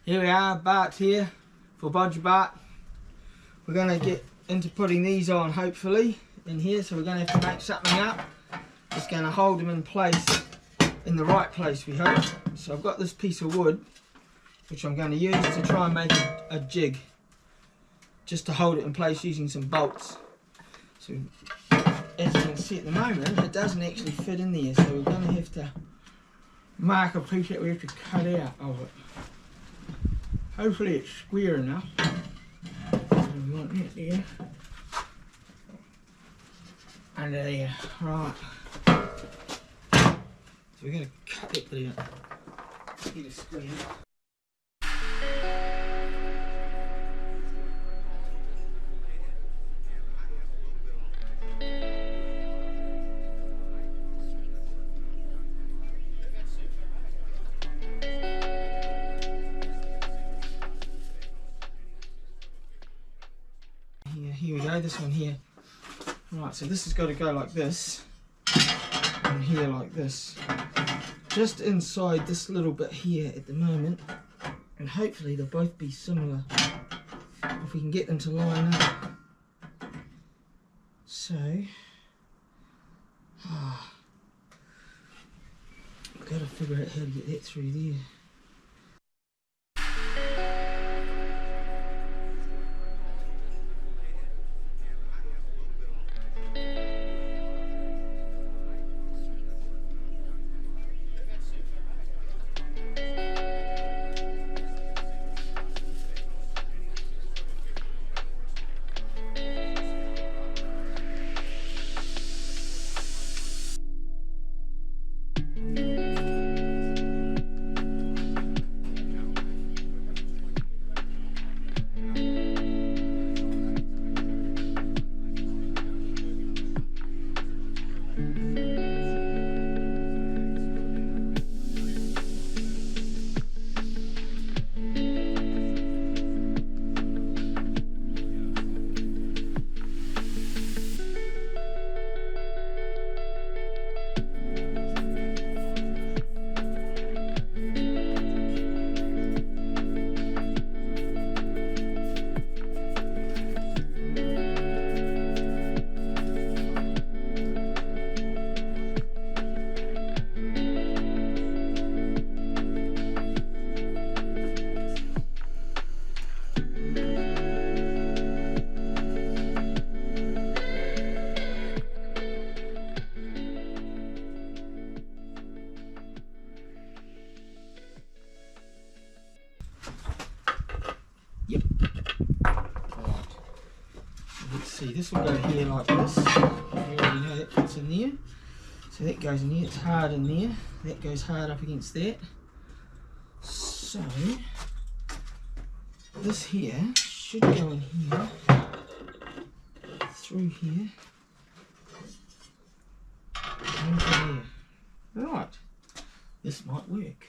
Here we are, Bart here for BodjaBart. We're going to get into putting these on hopefully in here, so we're going to have to make something up. Just going to hold them in place, in the right place we hope. So I've got this piece of wood which I'm going to use to try and make a jig, just to hold it in place using some bolts. So as you can see at the moment, it doesn't actually fit in there, so we're going to have to mark a piece that we have to cut out of it. Hopefully it's square enough. We want that there. Under there. Right. So we're going to cut it there. Get it square. Here we go, this one here. Right, so this has got to go like this, and here like this. Just inside this little bit here at the moment, and hopefully they'll both be similar, if we can get them to line up. So, I've got to figure out how to get that through there. Yep. Right. Let's see, this will go here like this. You already know that fits in there. So that goes in there, it's hard in there. That goes hard up against that. So, this here should go in here, through here, and there. Right. This might work.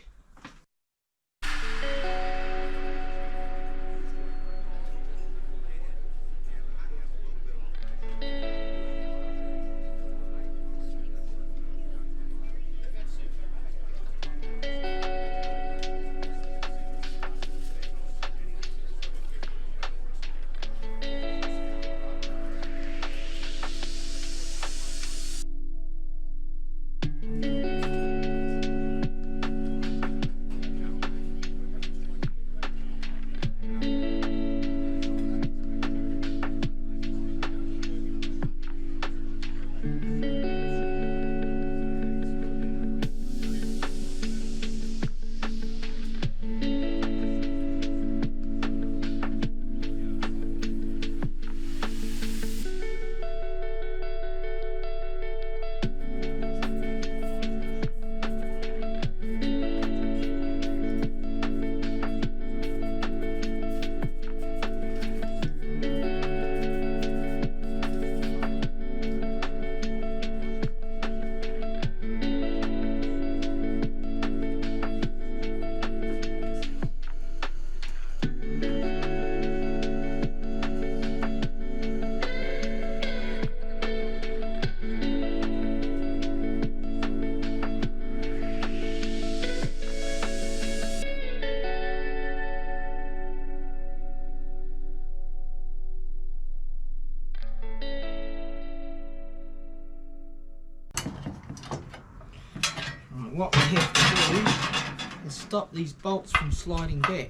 what we have to do is stop these bolts from sliding back.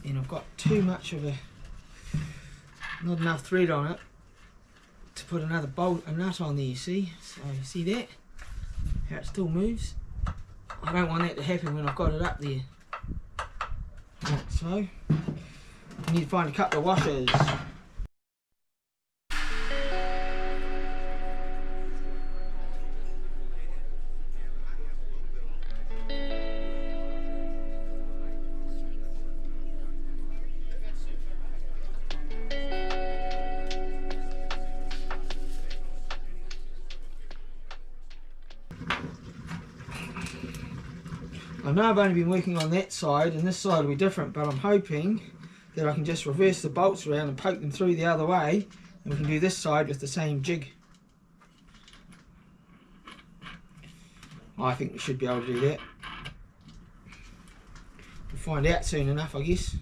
And I've got too much of not enough thread on it to put another bolt, a nut on there, you see. So you see that? How it still moves? I don't want that to happen when I've got it up there. Right, so I need to find a couple of washers. I know I've only been working on that side and this side will be different, but I'm hoping that I can just reverse the bolts around and poke them through the other way, and we can do this side with the same jig. I think we should be able to do that. We'll find out soon enough, I guess.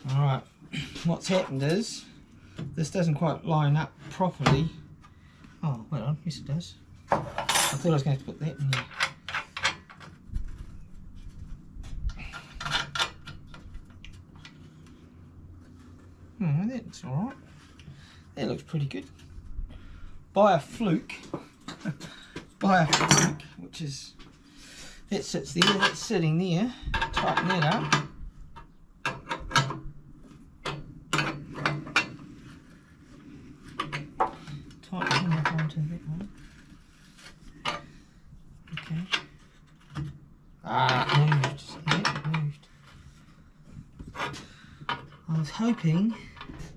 Alright, what's happened is this doesn't quite line up properly. Oh, wait on, yes it does. I thought I was going to put that in there. That looks alright. That looks pretty good. By a fluke, which is, that sits there, that's sitting there, tighten that up. Tighten him up onto that one. Okay. Ah, it moved. See that? It moved. I was hoping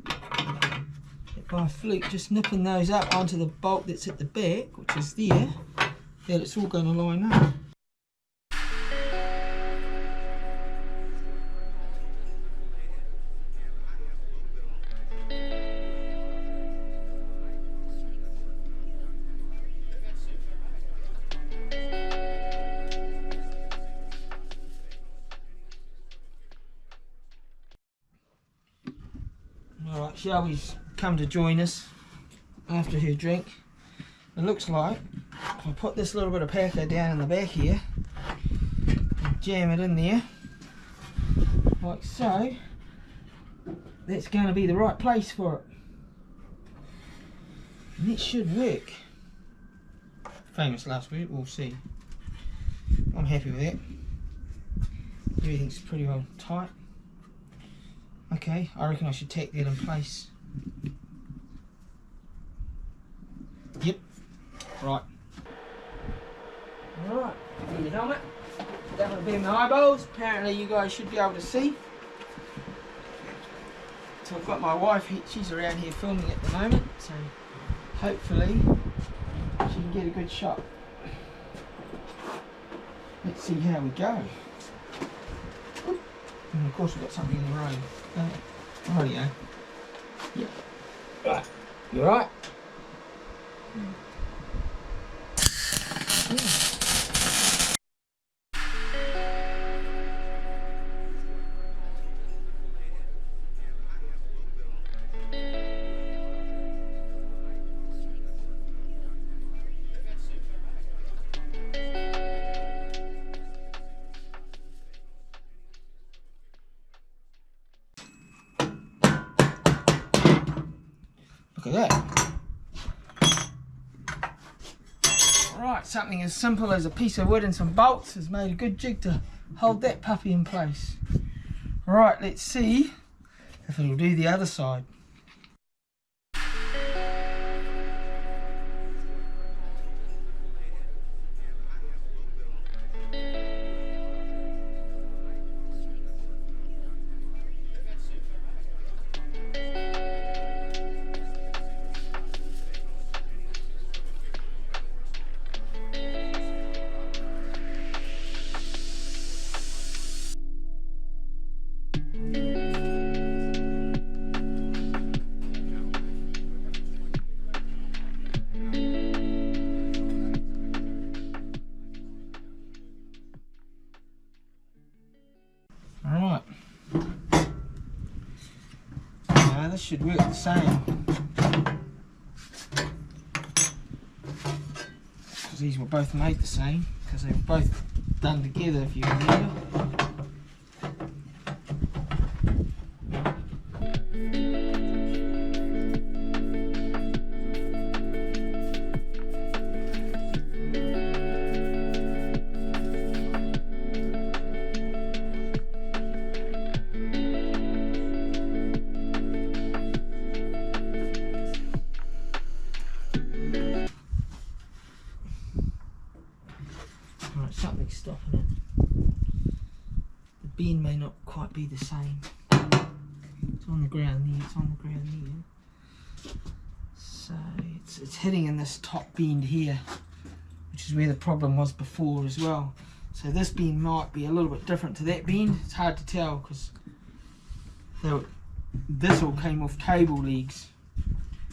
that by a fluke, just nipping those up onto the bolt that's at the back, which is there, that it's all going to line up. Alright, Shelby's come to join us after her drink. It looks like if I put this little bit of packer down in the back here and jam it in there like so, that's going to be the right place for it. And it should work. Famous last word, we'll see. I'm happy with that. Everything's pretty well tight. Okay, I reckon I should take that in place. Yep. Right. Alright, get your helmet. That would be my eyeballs. Apparently you guys should be able to see. So I've got my wife, she's around here filming at the moment, so hopefully she can get a good shot. Let's see how we go. And of course we've got something in the road. Rightio. Yeah. Right. You alright? Yeah. Look at that. something as simple as a piece of wood and some bolts has made a good jig to hold that puppy in place. Right, let's see if it'll do the other side. Alright, now this should work the same, because these were both made the same, because they were both done together, if you remember. Something's stopping it. The beam may not quite be the same. It's on the ground there, it's on the ground there. So it's hitting in this top bend here, which is where the problem was before as well. So this bend might be a little bit different to that bend. It's hard to tell because this all came off cable legs.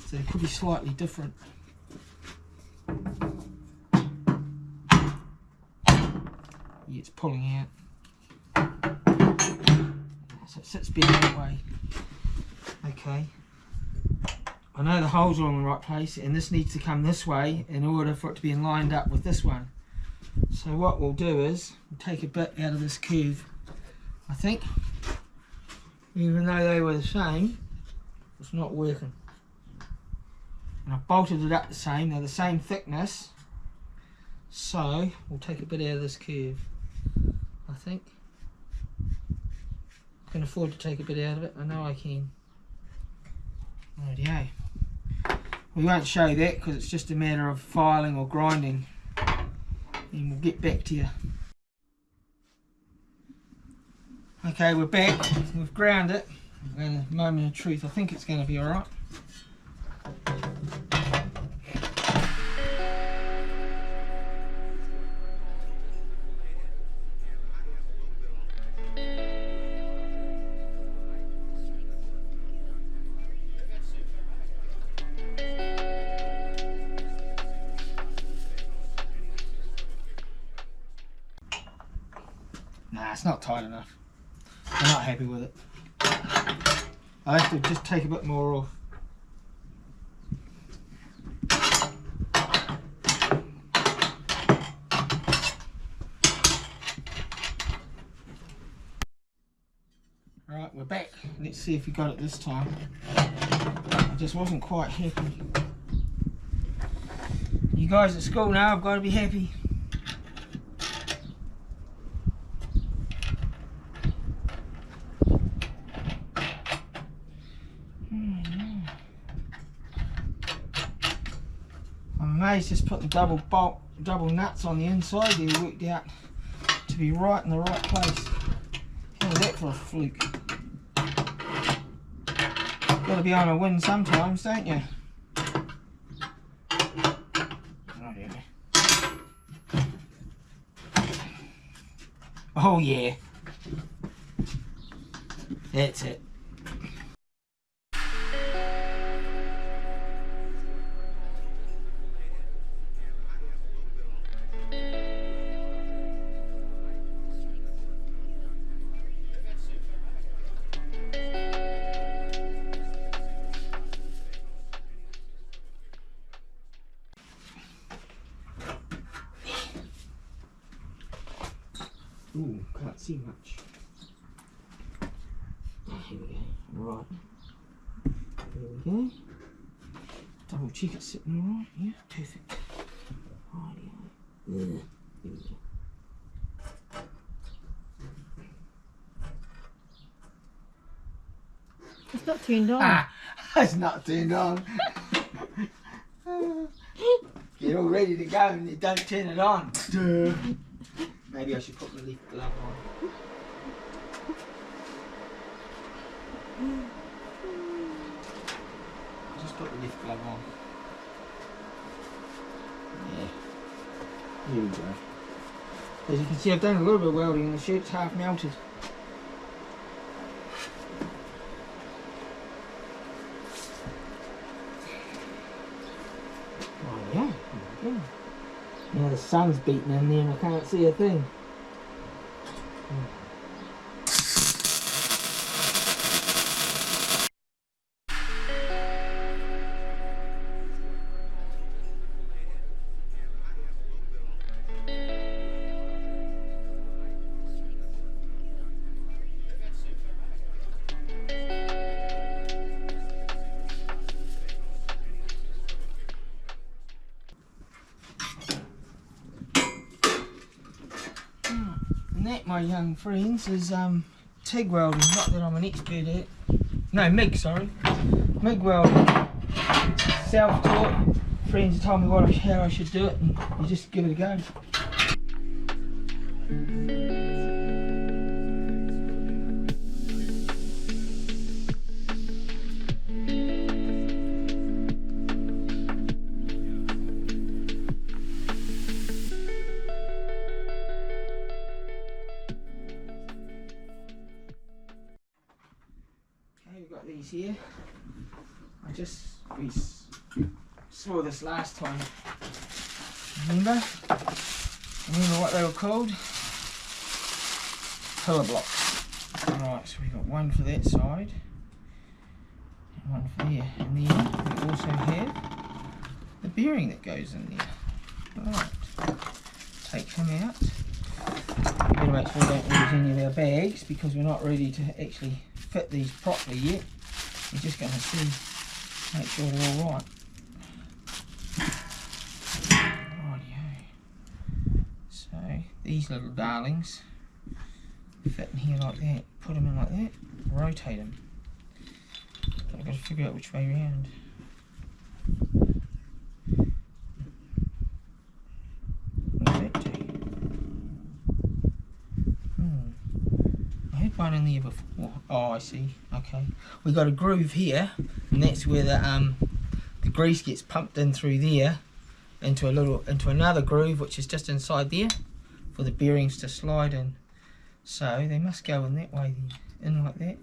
So it could be slightly different. Yeah, it's pulling out. So it sits better that way. Okay. I know the holes are in the right place and this needs to come this way in order for it to be lined up with this one. So what we'll do is we'll take a bit out of this curve. I think, even though they were the same, it's not working. And I've bolted it up the same, they're the same thickness. So we'll take a bit out of this curve. I think I can afford to take a bit out of it. I know I can. Rightio. We won't show that because it's just a matter of filing or grinding, and we'll get back to you. Okay, we're back. We've ground it. And a moment of truth, I think it's going to be all right. Nah, it's not tight enough. I'm not happy with it. I have to just take a bit more off. Alright, we're back. Let's see if we got it this time. I just wasn't quite happy. You guys at school now, I've got to be happy. I'm amazed just putting double nuts on the inside there worked out to be right in the right place. How was that for a fluke? Got to be on a win sometimes, don't you? Oh yeah. That's it. Ooh, can't see much. Oh, here we go. Right. There we go. Double check it's sitting alright. Yeah, perfect. Rightio. It's not turned on. Ah, it's not turned on. Get all ready to go and you don't turn it on. Maybe I should put my leaf glove on. I'll just put the leaf glove on. Yeah. Here we go. As you can see, I've done a little bit of welding and the shirt's half melted. Oh yeah, yeah. Now the sun's beating in there and I can't see a thing. And that, my young friends, is TIG welding. Not that I'm an expert at. No, MIG, sorry. MIG welding. Self-taught. Friends told me how I should do it, and you just give it a go. We've got these here. We saw this last time. Remember what they were called? Pillar blocks. Alright, so we've got one for that side and one for there. And then we also have the bearing that goes in there. Alright, take him out. We better make sure we don't lose any of our bags because we're not ready to actually fit these properly yet. We're just going to see, make sure they're all right. Rightio. So these little darlings fit in here like that. Put them in like that. Rotate them. But I've got to figure out which way round. What's that do? One in there before. Oh, I see. Okay, we got a groove here, and that's where the grease gets pumped in through there into another groove, which is just inside there for the bearings to slide in. So they must go in that way then, in like that.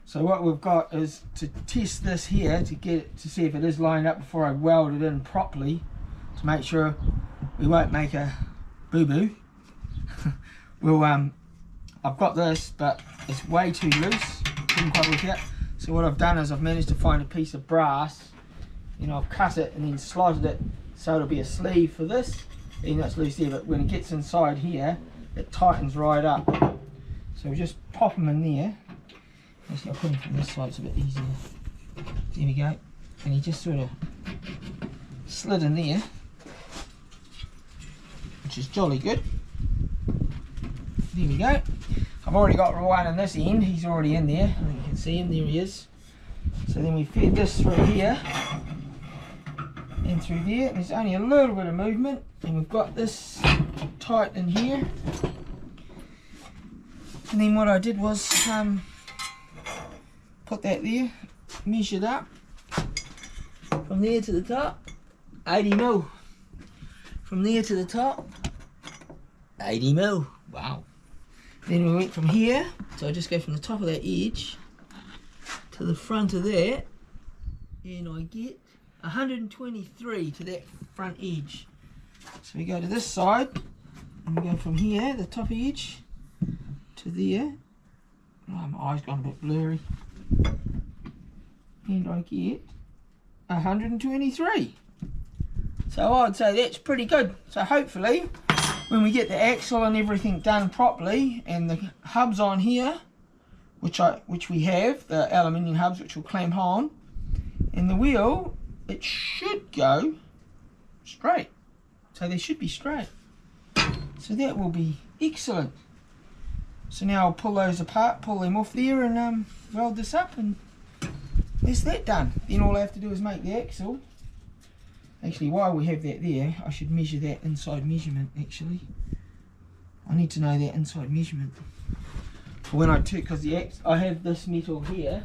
So what we've got is to test this here to get it to see if it is lined up before I weld it in properly, to make sure we won't make a boo-boo. Well, I've got this, but it's way too loose. Couldn't quite work it out. So what I've done is I've managed to find a piece of brass. You know, I've cut it and then slotted it So it'll be a sleeve for this, even though it's loose there, but when it gets inside here, it tightens right up. So we'll just pop them in there. Actually, I'll put them from this side, it's a bit easier. There we go. And he just sort of slid in there, which is jolly good. There we go. I've already got one in this end, he's already in there. I think you can see him, there he is. So then we fed this through here and through there. There's only a little bit of movement, and we've got this tight in here. And then what I did was put that there, measured up from there to the top, 80 mil. From there to the top, 80 mil. Wow. Then we went from here, so I just go from the top of that edge to the front of that, and I get 123 to that front edge. So we go to this side, and we go from here, the top edge, to there. Oh, my eyes gone a bit blurry. And I get 123. So I'd say that's pretty good. So hopefully, when we get the axle and everything done properly, and the hubs on here, which we have, the aluminium hubs which will clamp on, and the wheel, it should go straight. So they should be straight. So that will be excellent. So now I'll pull those apart, pull them off there, and weld this up, and that's that done. Then all I have to do is make the axle. Actually, while we have that there, I should measure that inside measurement, actually. I need to know that inside measurement. For when I took, because I have this metal here,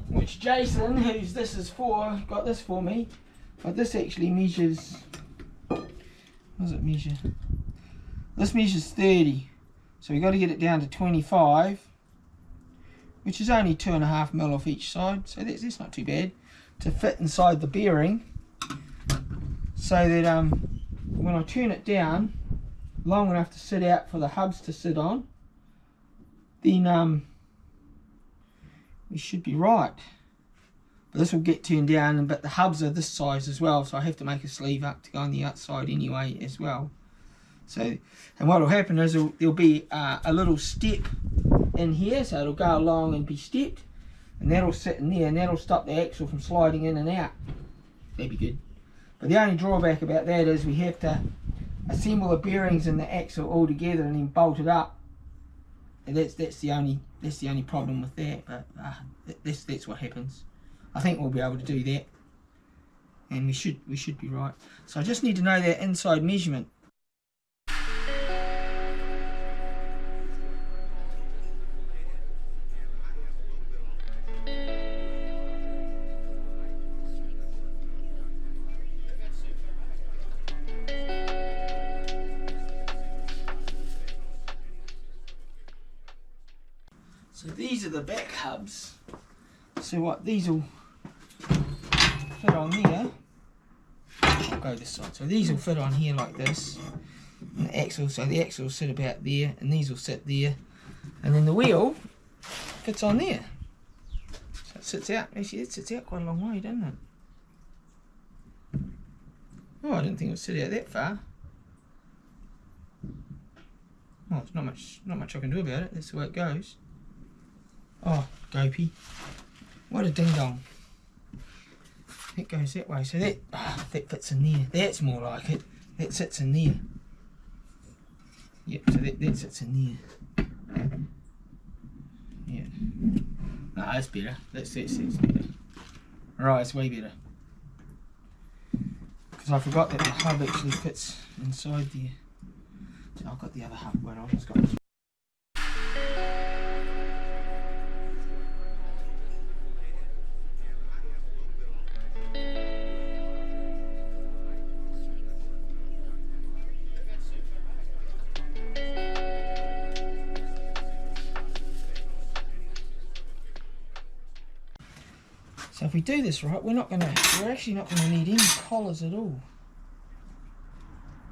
which Jason, who's this is for, got this for me. But this actually measures, what does it measure? This measures 30. So we've got to get it down to 25, which is only 2.5 mil off each side. So that's not too bad to fit inside the bearing, so that when I turn it down long enough to sit out for the hubs to sit on, then we should be right. But this will get turned down, but the hubs are this size as well, so I have to make a sleeve up to go on the outside anyway as well. So, and what will happen is there'll be a little step in here, so it'll go along and be stepped, and that'll sit in there, and that'll stop the axle from sliding in and out. That'd be good. But the only drawback about that is we have to assemble the bearings and the axle all together and then bolt it up. And that's the only problem with that. But that's what happens. I think we'll be able to do that, and we should be right. So I just need to know that inside measurement. So these are the back hubs. So what, these will fit on there. I'll go this side. So these will fit on here like this. And the axle, so the axle will sit about there, and these will sit there. And then the wheel fits on there. So it sits out. Actually, it sits out quite a long way, doesn't it? Oh, I didn't think it would sit out that far. Well, it's not much I can do about it. That's the way it goes. Oh, dopey. What a ding-dong. It goes that way. So that fits in there. That's more like it. That sits in there. Yep, so that sits in there. Yeah. No, that's better. That's better. Right, it's way better. Because I forgot that the hub actually fits inside there. So I've got the other hub where I've just got this. So if we do this right, we're actually not gonna need any collars at all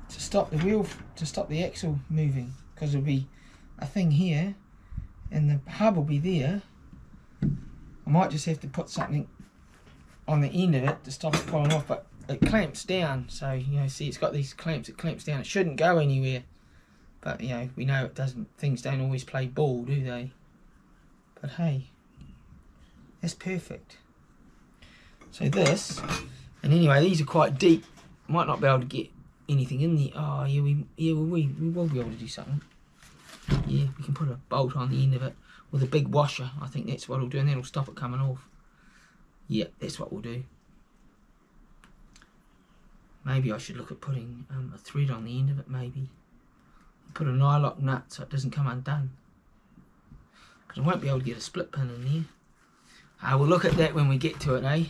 to stop the wheel, to stop the axle moving, because there'll be a thing here and the hub will be there. I might just have to put something on the end of it to stop it falling off, but it clamps down. So, you know, see, it's got these clamps, it clamps down. It shouldn't go anywhere. But, you know, we know it doesn't, things don't always play ball, do they? But hey, that's perfect. So this, and anyway, these are quite deep. Might not be able to get anything in there. Oh, yeah, we will be able to do something. Yeah, we can put a bolt on the end of it with a big washer. I think that's what it'll do, and that'll stop it coming off. Yeah, that's what we'll do. Maybe I should look at putting a thread on the end of it, maybe. Put a nylock nut so it doesn't come undone. Because I won't be able to get a split pin in there. We'll look at that when we get to it, eh?